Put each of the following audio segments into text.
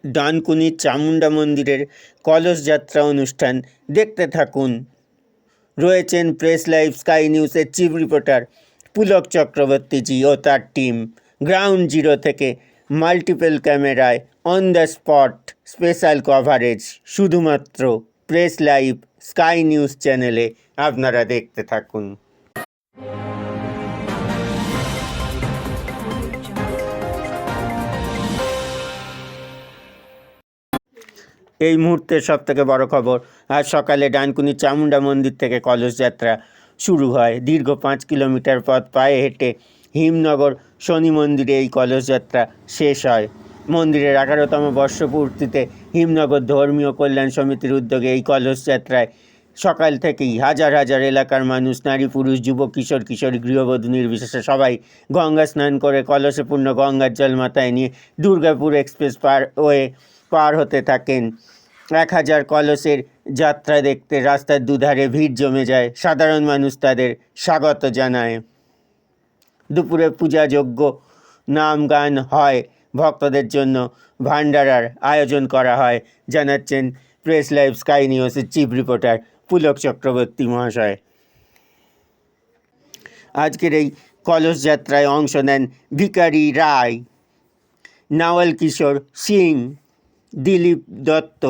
ডানকুনির চামুণ্ডা মন্দিরের কলস যাত্রা অনুষ্ঠান দেখতে থাকুন। রয়েছেন প্রেস লাইভ স্কাই নিউজের চিফ রিপোর্টার পুলক চক্রবর্তীজি ও তার টিম। গ্রাউন্ড জিরো থেকে মাল্টিপল ক্যামেরায় on the spot special coverage শুধুমাত্র প্রেস লাইভ স্কাই নিউজ চ্যানেলে আপনারা দেখতে থাকুন। এই মুহূর্তের সবথেকে বড় খবর, আজ সকালে ডানকুনি চামুণ্ডা মন্দির থেকে কলস যাত্রা শুরু হয়। দীর্ঘ 5 কিলোমিটার পথ পায়ে হেঁটে হিমনগর শনি মন্দিরে এই কলস যাত্রা শেষ হয়। মন্দিরের 11তম বর্ষপূর্তিতে হিমনগর ধর্মীয় কল্যাণ সমিতির উদ্যোগে এই কলস যাত্রায় সকাল থেকেই হাজার হাজার এলাকার মানুষ, নারী পুরুষ, যুবক কিশোর কিশোরী, গৃহবধূ নির্বিশেষে সবাই গঙ্গা স্নান করে কলসে পূর্ণ গঙ্গার জল মাথায় নিয়ে দুর্গাপুর এক্সপ্রেস পার হতে থাকেন। 1000 কলসের যাত্রা দেখতে রাস্তার দুধারে ভিড় জমে যায়। সাধারণ মানুষ তাদের স্বাগত জানায়। দুপুরে পূজাযজ্ঞ, নাম গান হয়। ভক্তদের জন্য ভান্ডারার আয়োজন করা হয়, জানাচ্ছেন প্রেস লাইভ স্কাই নিউজের চিফ রিপোর্টার পুলক চক্রবর্তী মহাশয়। আজকের এই কলস যাত্রায় অংশ নেন ভিকারি রায়, নাওয়াল কিশোর সিং, দিলীপ দত্ত,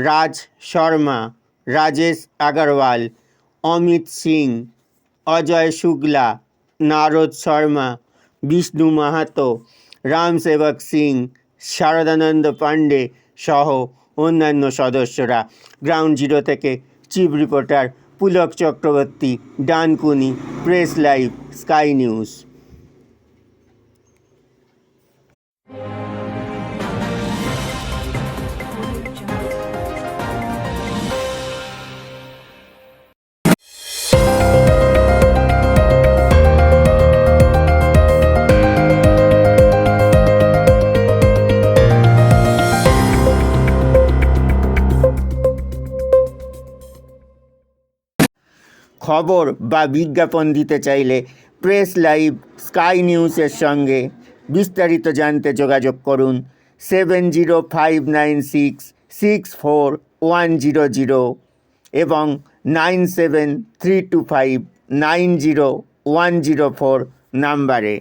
রাজ শর্মা, রাজেশ আগরওয়াল, অমিত সিং, অজয় শুক্লা, নারদ শর্মা, বিষ্ণু মাহাতো, রামসেবক সিং, শারদানন্দ পাণ্ডে সহ অন্যান্য সদস্যরা। গ্রাউন্ড জিরো থেকে chief reporter Pulak Chakraborty, Dankuni, press live sky news. খবর বা বিজ্ঞাপন দিতে চাইলে প্রেস লাইভ স্কাই নিউজের সঙ্গে বিস্তারিত জানতে যোগাযোগ করুন 7059664100 এবং 9732590104 নাম্বারে।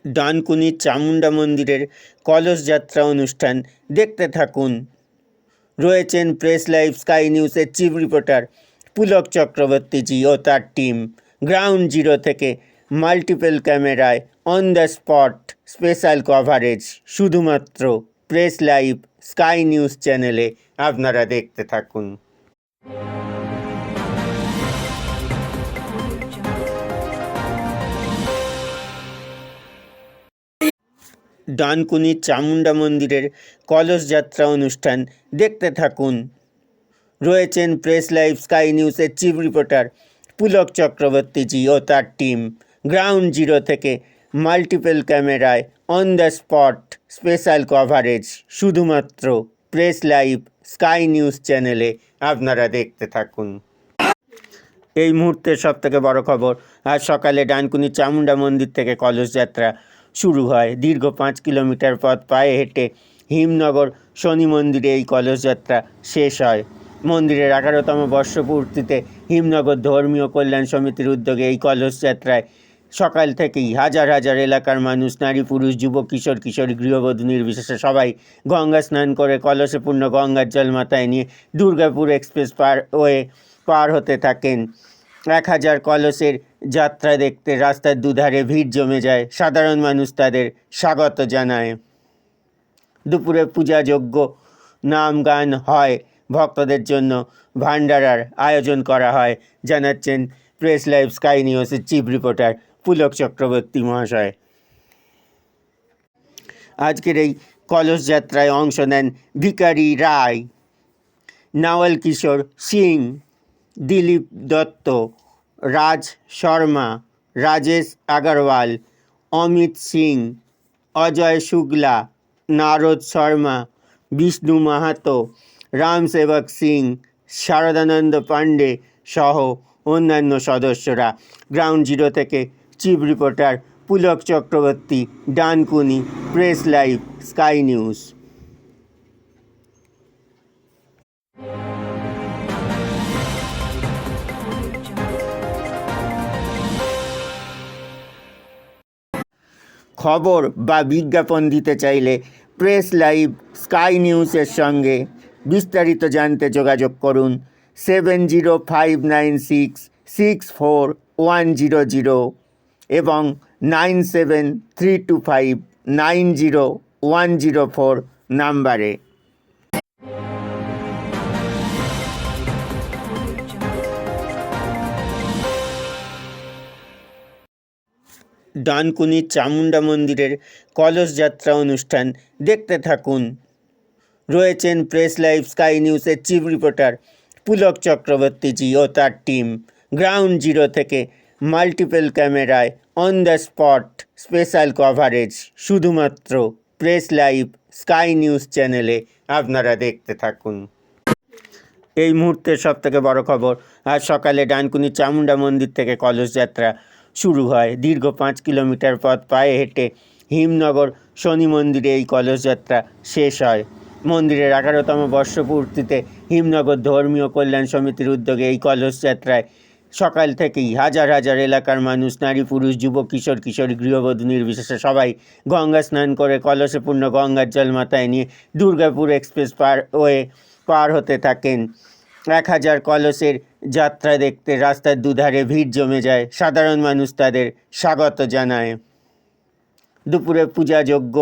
ডানকুনির চামুণ্ডা মন্দিরের কলস যাত্রা অনুষ্ঠান দেখতে থাকুন। রয়েছেন প্রেস লাইভ স্কাই নিউজের চিফ রিপোর্টার পুলক চক্রবর্তীজি ও তার টিম। গ্রাউন্ড জিরো থেকে মাল্টিপল ক্যামেরায় on the spot special coverage শুধুমাত্র প্রেস লাইভ স্কাই নিউজ চ্যানেলে আপনারা দেখতে থাকুন। ডানকুনির চামুণ্ডা মন্দিরের কলস যাত্রা অনুষ্ঠান দেখতে থাকুন। রয়েছেন প্রেস লাইভ স্কাই নিউজের চিফ রিপোর্টার পুলক চক্রবর্তীজি ও তার টিম। গ্রাউন্ড জিরো থেকে মাল্টিপল ক্যামেরায় on the spot special coverage শুধুমাত্র প্রেস লাইভ স্কাই নিউজ চ্যানেলে আপনারা দেখতে থাকুন। এই মুহূর্তের সবথেকে বড় খবর, আজ সকালে ডানকুনির চামুণ্ডা মন্দির থেকে কলস যাত্রা শুরু হয়। দীর্ঘ 5 কিলোমিটার পথ পায়ে হেঁটে হিমনগর শনি মন্দিরে এই কলস যাত্রা শেষ হয়। মন্দিরের 11তম বর্ষপূর্তিতে হিমনগর ধর্মীয় কল্যাণ সমিতির উদ্যোগে এই কলস যাত্রায় সকাল থেকেই হাজার হাজার এলাকার মানুষ, নারী পুরুষ, যুবক কিশোর কিশোরী, গৃহবধূ নির্বিশেষে সবাই গঙ্গা স্নান করে কলসে পূর্ণ গঙ্গার জল মাথায় নিয়ে দুর্গাপুর এক্সপ্রেস পার হতে থাকেন। 1000 কলসের যাত্রা দেখতে রাস্তার দুধারে ভিড় জমে যায়। সাধারণ মানুষ তাদের স্বাগত জানায়। দুপুরে পূজাযজ্ঞ, নাম গান হয়। ভক্তদের জন্য ভান্ডারার আয়োজন করা হয়, জানাচ্ছেন প্রেস লাইভ স্কাই নিউজের চিফ রিপোর্টার পুলক চক্রবর্তী মহাশয়। আজকের এই কলস যাত্রায় অংশ নেন ভিকারি রায়, নাওয়াল কিশোর সিং, দিলীপ দত্ত, রাজ শর্মা, রাজেশ আগরওয়াল, অমিত সিং, অজয় শুক্লা, নারদ শর্মা, বিষ্ণু মাহাতো, রাম সেবক সিং, শারদানন্দ পাণ্ডে সহ অন্যান্য সদস্যরা। গ্রাউন্ড জিরো থেকে chief reporter Pulak Chakraborty, Dankuni, press live, sky news. খবর বা বিজ্ঞাপন দিতে চাইলে প্রেস লাইভ, স্কাই নিউজের সঙ্গে বিস্তারিত জানতে যোগাযোগ করুন 7056641000 এবং 9732590104 নাম্বারে। ডানকুনির চামুণ্ডা মন্দিরের কলস যাত্রা অনুষ্ঠান দেখতে থাকুন। রয়েছেন প্রেস লাইভ, স্কাই নিউজের চিফ রিপোর্টার পুলক চক্রবর্তীজি ও তার টিম। গ্রাউন্ড জিরো থেকে মাল্টিপল ক্যামেরায় on the spot special coverage শুধুমাত্র প্রেস লাইভ, স্কাই নিউজ চ্যানেলে আপনারা দেখতে থাকুন। এই মুহূর্তের সবথেকে বড় খবর, আজ সকালে ডানকুনির চামুণ্ডা মন্দির থেকে কলস যাত্রা শুরু হয়। দীর্ঘ 5 কিলোমিটার পথ পায়ে হেঁটে হিমনগর শনি মন্দিরে এই কলস যাত্রা শেষ হয়। মন্দিরের 11তম বর্ষপূর্তিতে হিমনগর ধর্মীয় কল্যাণ সমিতির উদ্যোগে এই কলস যাত্রায় সকাল থেকেই হাজার হাজার এলাকার মানুষ, নারী পুরুষ, যুবক কিশোর কিশোরী, গৃহবধূ নির্বিশেষে সবাই গঙ্গা স্নান করে কলসে পূর্ণ গঙ্গার জল মাথায় নিয়ে দুর্গাপুর এক্সপ্রেস পার হতে থাকেন। 1000 কলসের যাত্রা দেখতে রাস্তার দুধারে ভিড় জমে যায়। সাধারণ মানুষ তাদের স্বাগত জানায়। দুপুরে পূজা, যজ্ঞ,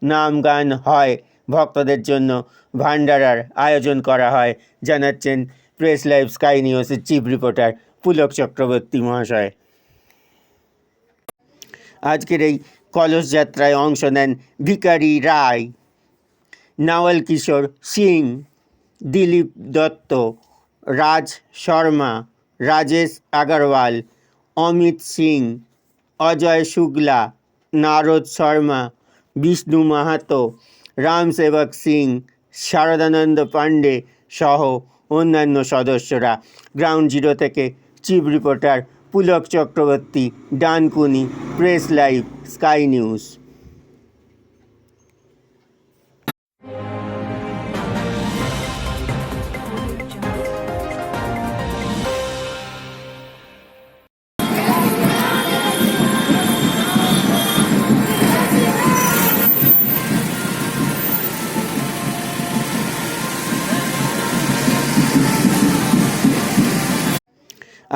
নাম গান হয়। ভক্তদের জন্য ভান্ডারার আয়োজন করা হয়, জানাচ্ছেন প্রেস লাইভ, স্কাই নিউজের চিফ রিপোর্টার পুলক চক্রবর্তী মহাশয়। আজকের এই কলস যাত্রায় অংশ নেন ভিকারি রায়, নাওয়াল কিশোর সিং, দিলীপ দত্ত, রাজ শর্মা, রাজেশ আগরওয়াল, অমিত সিং, অজয় শুক্লা, নারদ শর্মা, বিষ্ণু মাহাতো, রাম সেবক সিং, শারদানন্দ পাণ্ডে সহ অন্যান্য সদস্যরা। গ্রাউন্ড জিরো থেকে chief reporter Pulak Chakraborty, Dankuni, press live, sky news.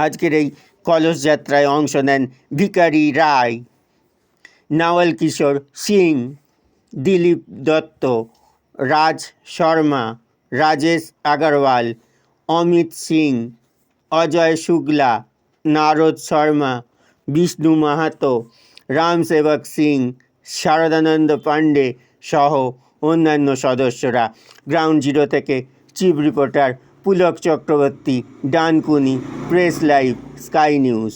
আজকের এই কলস যাত্রায় অংশ নেন ভিকারি রায়, নাওয়াল কিশোর সিং, দিলীপ দত্ত, রাজ শর্মা, রাজেশ আগরওয়াল, অমিত সিং, অজয় শুক্লা, নারদ শর্মা, বিষ্ণু মাহাতো, রাম সেবক সিং, শারদানন্দ পাণ্ডে সহ অন্যান্য সদস্যরা। গ্রাউন্ড জিরো থেকে chief reporter Pulak Chakraborty, Dankuni, press live, sky news.